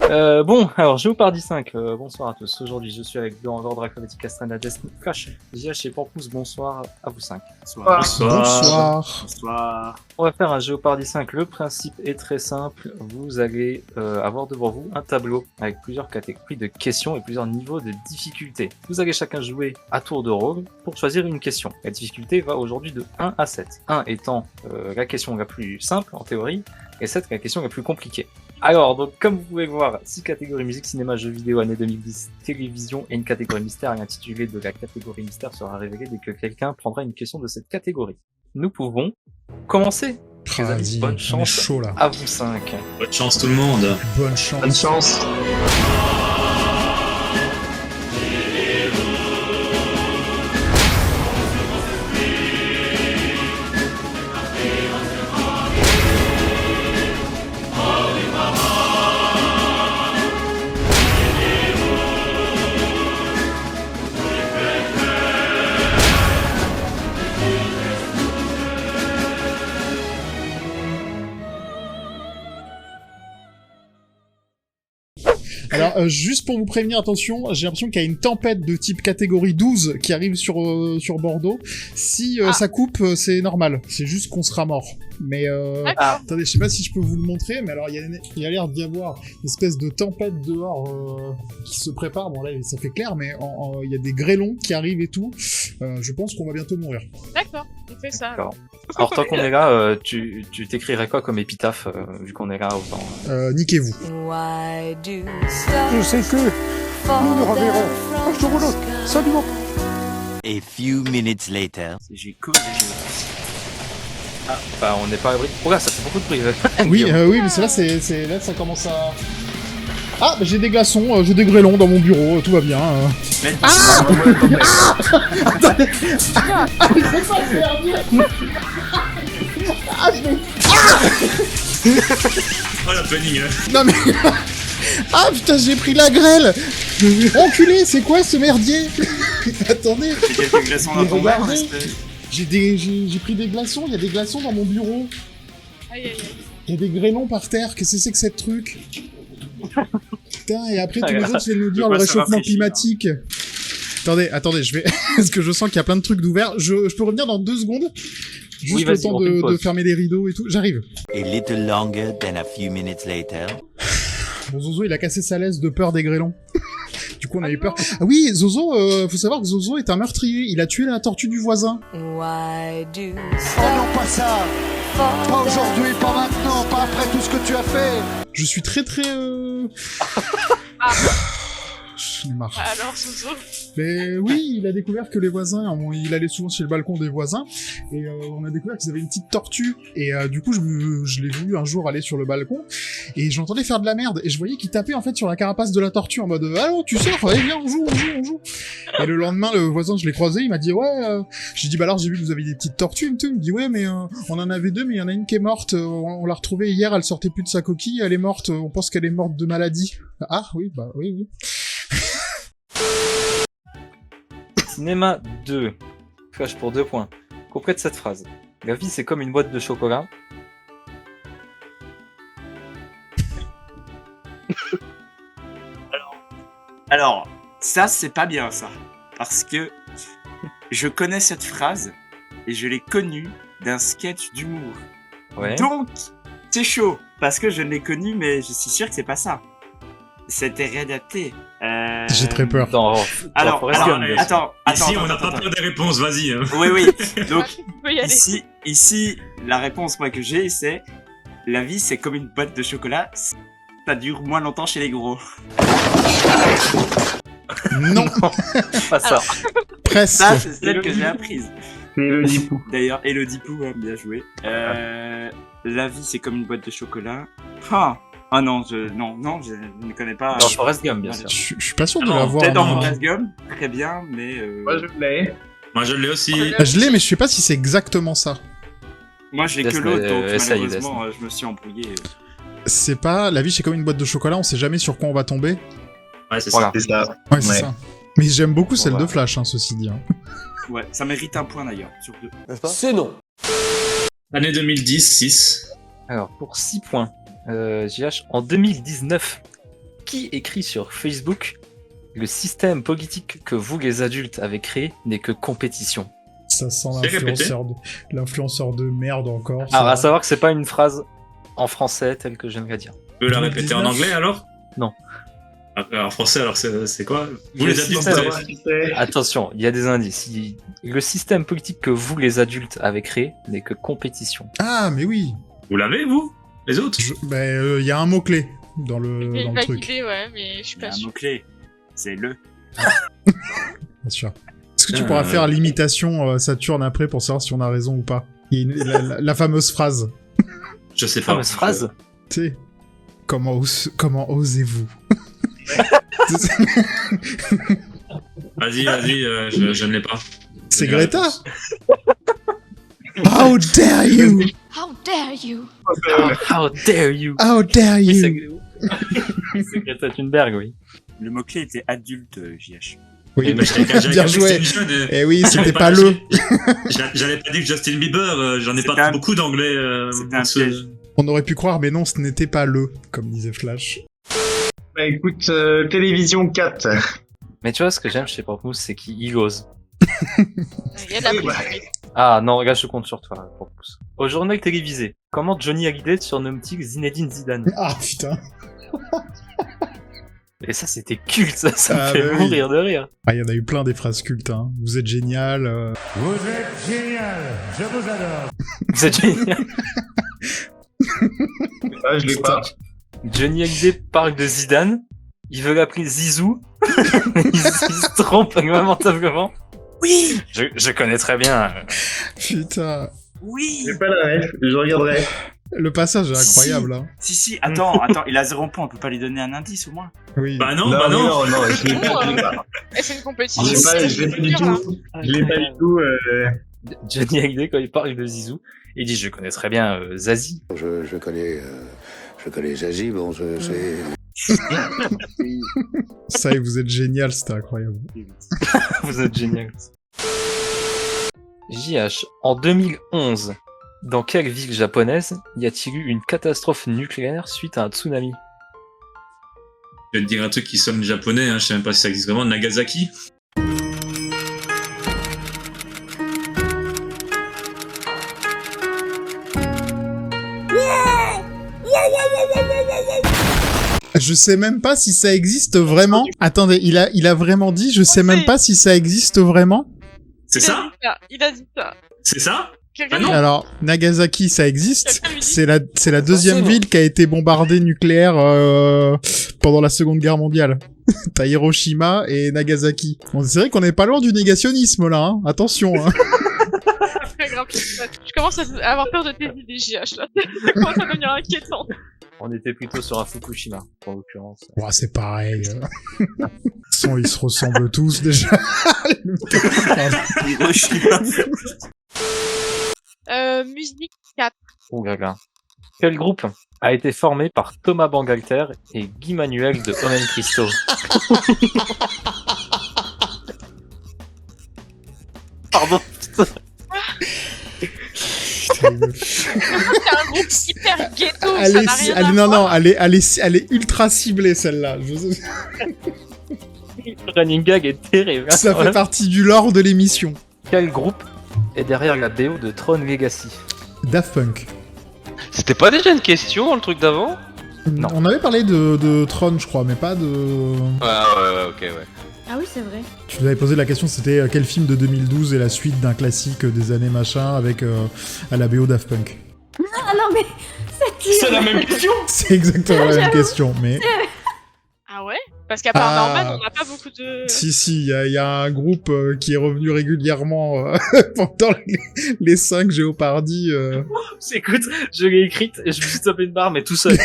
Bon, alors Géopardy 5, bonsoir à tous. Aujourd'hui, je suis avec dans l'ordre alphabétique Astranades, Flash, JH et Pampousse. Bonsoir à vous 5. Bonsoir. On va faire un Géopardy 5. Le principe est très simple. Vous allez avoir devant vous un tableau avec plusieurs catégories de questions et plusieurs niveaux de difficulté. Vous allez chacun jouer à tour de rôle pour choisir une question. La difficulté va aujourd'hui de 1 à 7. 1 étant la question la plus simple en théorie et 7 la question la plus compliquée. Alors, donc, comme vous pouvez voir, 6 catégories musique, cinéma, jeux vidéo, année 2010, télévision et une catégorie mystère. L'intitulé de la catégorie mystère sera révélé dès que quelqu'un prendra une question de cette catégorie. Nous pouvons commencer. Les amis, bonne chance chaud, là. à vous 5. Bonne chance tout le monde. Bonne chance. Bonne chance. Alors, juste pour vous prévenir, attention, j'ai l'impression qu'il y a une tempête de type catégorie 12 qui arrive sur Bordeaux. Si ça coupe, c'est normal. C'est juste qu'on sera mort. Mais attendez, je sais pas si je peux vous le montrer, mais alors il y a l'air d'y avoir une espèce de tempête dehors qui se prépare. Bon là, ça fait clair, mais il y a des grêlons qui arrivent et tout. Je pense qu'on va bientôt mourir. D'accord, on fait ça. D'accord. Alors, tant qu'on est là, tu t'écrirais quoi comme épitaphe, vu qu'on est là autant Niquez-vous. Je sais que nous nous reverrons. Je te roule. Salut mon. A few minutes later. J'ai cool. Ah, bah on n'est pas à l'abri. Oh là, ça fait beaucoup de bruit. Oui, oui, mais c'est là ça commence à... Ah, bah, j'ai des glaçons, j'ai des grêlons dans mon bureau, tout va bien. Attendez. Il faut pas faire dire. Oh la planning. Non mais... Ah putain, j'ai pris la grêle. Enculé, c'est quoi ce merdier? Attendez. J'ai quelques glaçons dans ton verre. J'ai pris des glaçons, il y a des glaçons dans mon bureau. Aïe aïe aïe. Il y a des grêlons par terre, qu'est-ce que c'est que cette truc? Putain, et après tous les autres viennent nous dire le réchauffement climatique. Attendez, je vais... Parce que je sens qu'il y a plein de trucs d'ouverts. Je peux revenir dans 2 secondes? Juste oui, le temps de fermer les rideaux et tout. J'arrive. A little longer than a few minutes later. Bon, Zozo, il a cassé sa laisse de peur des grêlons. Du coup, on a eu peur. Ah oui, Zozo, faut savoir que Zozo est un meurtrier. Il a tué la tortue du voisin. Oh non, pas ça. Pas aujourd'hui, pas maintenant, pas après tout ce que tu as fait. Je suis très... J'en ai marre. Alors, Zozo. Mais oui, il a découvert que les voisins, il allait souvent chez le balcon des voisins, et on a découvert qu'ils avaient une petite tortue, et du coup, je l'ai vu un jour aller sur le balcon, et je l'entendais faire de la merde, et je voyais qu'il tapait en fait sur la carapace de la tortue en mode « Allô, tu sors, allez viens, on joue !» Et le lendemain, le voisin, je l'ai croisé, il m'a dit « Ouais, j'ai dit bah alors j'ai vu que vous aviez des petites tortues, il me dit « Ouais, mais on en avait 2, mais il y en a une qui est morte, on l'a retrouvée hier, elle sortait plus de sa coquille, elle est morte, on pense qu'elle est morte de maladie. » Ah oui, bah oui. Cinéma 2. Flash pour 2 points. Complète cette phrase. La vie, c'est comme une boîte de chocolat. Alors, ça c'est pas bien ça. Parce que je connais cette phrase et je l'ai connue d'un sketch d'humour. Ouais. Donc, c'est chaud. Parce que je l'ai connu, mais je suis sûr que c'est pas ça. C'était réadapté. J'ai très peur. Alors, Forrest Gump, bien sûr. attends. Ici, on n'a pas peur des réponses, vas-y. Oui. Donc, Tu peux y aller. ici, la réponse moi que j'ai, c'est la vie, c'est comme une boîte de chocolat. Ça dure moins longtemps chez les gros. Non. Pas ça. Presque. Ça, c'est celle que j'ai apprise. C'est Elodie Pou. D'ailleurs, Elodie Pou, hein, bien joué. La vie, c'est comme une boîte de chocolat. Ah non, je ne connais pas. Dans Forrest Gump, bien sûr. Je suis pas sûr de Non, l'avoir. peut-être dans moi. Forrest Gump, très bien, mais... Moi je l'ai. Moi, je l'ai aussi. Je l'ai, mais je sais pas si c'est exactement ça. Moi, j'ai que Laisse-le, l'autre, donc essaye, malheureusement, je me suis embrouillé. C'est pas... La vie, c'est comme une boîte de chocolat, on sait jamais sur quoi on va tomber. Ouais, c'est Voilà. C'est ça. Ouais, c'est Ouais. ça. Mais j'aime beaucoup celle Voilà. de Flash, hein, ceci dit. Hein. Ouais, ça mérite un point d'ailleurs, sur 2. C'est non. ça. Année 2010, 6. Alors, pour 6 points, JH, en 2019, Qui écrit sur Facebook « Le système politique que vous, les adultes, avez créé n'est que compétition ». Ça sent C'est répété. l'influenceur de merde encore. Alors, ça. à savoir que c'est pas une phrase en français telle que je viens de la dire. Tu peux la répéter en 2019? anglais alors? Non. En français, alors c'est quoi? Vous Le les adultes, système- Attention, il y a des indices. Le système politique que vous, les adultes, avez créé n'est que compétition. Ah, mais oui. vous l'avez, vous? Les autres? Il y a un mot-clé dans J'ai le une truc, validé, ouais, mais je suis Il y a pas un sûre. mot-clé. C'est le. bien sûr. Est-ce que tu pourras faire l'imitation Saturne après pour savoir si on a raison ou pas? Il y a la fameuse phrase. Je sais pas. Fameuse phrase. Tu sais, comment osez-vous? Vas-y, je ne l'ai pas. C'est Greta. How dare you? How dare you? How dare you? How dare Oui, you? c'est Greta Thunberg, oui. Le mot-clé était adulte, JH. Oui, Mais j'avais bien capté que joué. c'était une jeune, Eh oui, j'avais c'était pas le. J'avais pas dit que Justin Bieber, j'en ai C'était pas un- beaucoup d'anglais. C'était un dans ce- piège. On aurait pu croire, mais non, ce n'était pas le, comme disait Flash. Bah écoute, télévision 4. Mais tu vois, ce que j'aime chez Pamplemousse, c'est qu'il ose. Il y a de la Oui, bah. prise. Ah non, regarde, je compte sur toi, Pamplemousse. Au journal télévisé, comment Johnny Hallyday surnomme-t-il Zinedine Zidane? Ah putain. Et ça, c'était culte, ça Ah, me fait bah oui. mourir de rire. Ah, il y en a eu plein des phrases cultes, hein. Vous êtes génial. Vous êtes génial, je vous adore. C'est génial. Ah, je l'ai pas. Johnny Hallyday parle de Zidane, il veut l'appeler Zizou, il se trompe lamentablement. Oui. Je connais très bien. Putain. Oui. J'ai pas la ref, je regarderai. Le passage est incroyable, hein. Si, attends, il a 0 point, on peut pas lui donner un indice au moins. Oui. Bah non, non, bah non. non, non, je l'ai pas, je l'ai pas. Et c'est une compétition. Je l'ai pas du tout. Je l'ai pas du tout. Johnny Hallyday, quand il parle de Zizou, il dit je connais très bien Zazie. Je connais Zazie, bon, c'est... Ça y est, vous êtes génial, c'était incroyable. Vous êtes génial. JH, en 2011, dans quelle ville japonaise y a-t-il eu une catastrophe nucléaire suite à un tsunami? Je vais te dire un truc qui sonne japonais, hein, je sais même pas si ça existe vraiment. Nagasaki. Je sais même pas si ça existe vraiment. Attendez, il a vraiment dit, je sais même pas si ça existe vraiment. C'est ça? Il a dit ça. C'est ça? Quelqu'un Ah non. Alors, Nagasaki, ça existe. Quelqu'un lui dit. C'est la deuxième Forcément. ville qui a été bombardée nucléaire pendant la Seconde Guerre mondiale. T'as Hiroshima et Nagasaki. Bon, c'est vrai qu'on est pas loin du négationnisme là. Hein. Attention. Hein. Très grave. Je commence à avoir peur de tes idées, JH, là. Ça commence à devenir inquiétant. On était plutôt sur un Fukushima, en l'occurrence. Ouais, c'est pareil. De toute façon, ils se ressemblent tous déjà. Hiroshima. Musique 4. Oh gaga. Quel groupe a été formé par Thomas Bangalter et Guy Manuel de Omen Christo? Pardon. C'est un groupe hyper ghetto, ça Elle n'a est, rien elle, à non, voir. non, elle est ultra ciblée celle-là. Le running gag est terrible. Ça fait partie du lore de l'émission. Quel groupe est derrière la BO de Tron Legacy? Daft Punk. C'était pas déjà une question, le truc d'avant? Non. On avait parlé de Tron, je crois, mais pas de... Ouais, ok, ouais. Ah oui, c'est vrai. Tu nous avais posé la question, c'était quel film de 2012 est la suite d'un classique des années machin avec à la BO Daft Punk. Ah non, mais C'est la même question. C'est exactement la même question, mais... Ah ouais? Parce qu'à part Ah. Norman, on n'a pas beaucoup de... Si, il y a un groupe qui est revenu régulièrement pendant les 5 Jeopardy. Écoute, je l'ai écrite et je me suis tapé une barre, mais tout seul.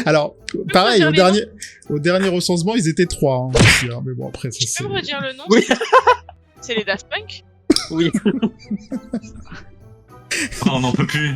Alors, pareil, redire les au dernier recensement, ils étaient 3 aussi, hein, mais bon, après, ça Tu c'est... peux me redire le nom? Oui. C'est les Daft Punk? Oui. Oh, on n'en peut plus.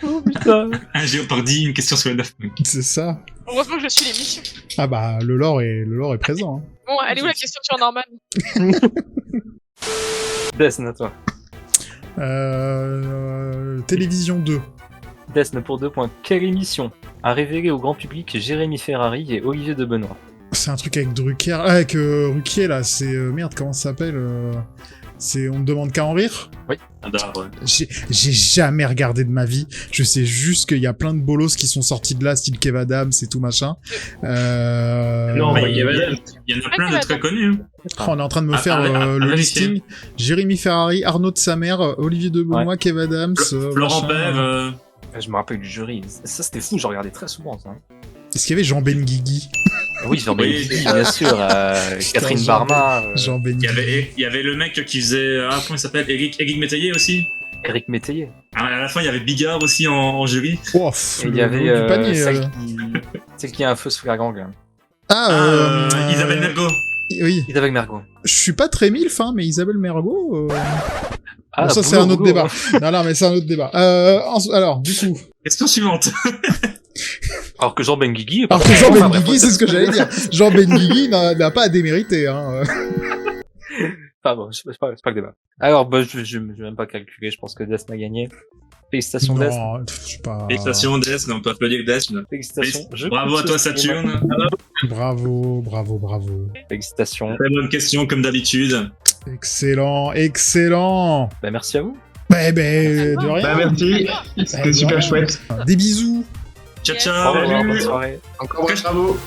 Oh putain. Un Géopardy, une question sur le Daft Punk. C'est ça. Heureusement que je suis l'émission. Ah bah, le lore est présent. Hein. Bon, elle est où la question sur Norman? Desne à toi. Télévision 2. Desne pour 2 points. Quelle émission a révélé au grand public Jérémy Ferrari et Olivier de Benoît? C'est un truc avec Drucker, avec Ruquier là, c'est merde, comment ça s'appelle C'est On ne demande qu'à en rire. Ah bah, ouais. J'ai jamais regardé de ma vie. Je sais juste qu'il y a plein de bolos qui sont sortis de là, style Kev Adams et tout machin. Non, Ouais, mais il y en a plein de très connus. Oh, on est en train de me faire à le vérifier. listing. Jérémy Ferrari, Arnaud de sa mère, Olivier de Benoît, Kev Adams, Florent machin. Père. Je me rappelle du jury. Ça, c'était fou, je regardais très souvent ça. Est-ce qu'il y avait Jean Benguigui? Oui, Jean Oui. Benguigui, bien sûr. Catherine Jean Barma. Jean Il Benguigui. y avait le mec qui faisait. Ah, comment il s'appelle? Eric Métayer aussi. Eric Métayer. Ah, à la fin, il y avait Bigard aussi en jury. Oh, Et il y le avait haut du panier, celle qui a un feu sous la gangue. Là. Isabelle Mergo. Oui. Isabelle Mergo. Je suis pas très milf, hein, mais Isabelle Mergo. Ah, Bon, ça, c'est boulot, un autre boulot. débat. Non, mais c'est un autre débat. Alors, du coup. Question suivante. Alors que Jean Benguigui. Alors que Jean Enfin, Benguigui, bref, c'est ce que j'allais dire. Jean Benguigui n'a pas à démériter, hein. Enfin bon, c'est pas le débat. Alors, bah, je vais même pas calculer, je pense que Desne a gagné. Félicitations Desne. Non, je sais pas. Félicitations, Desne. On peut applaudir Desne. Félicitations. Bravo à toi, Saturne. Bravo. Félicitations. Très bonne question, comme d'habitude. Excellent. Bah, merci à vous. De rien. Bah, merci. C'était super chouette. Des bisous. Ciao, Yes. ciao. Au revoir, Salut. bonne soirée. Encore bravo.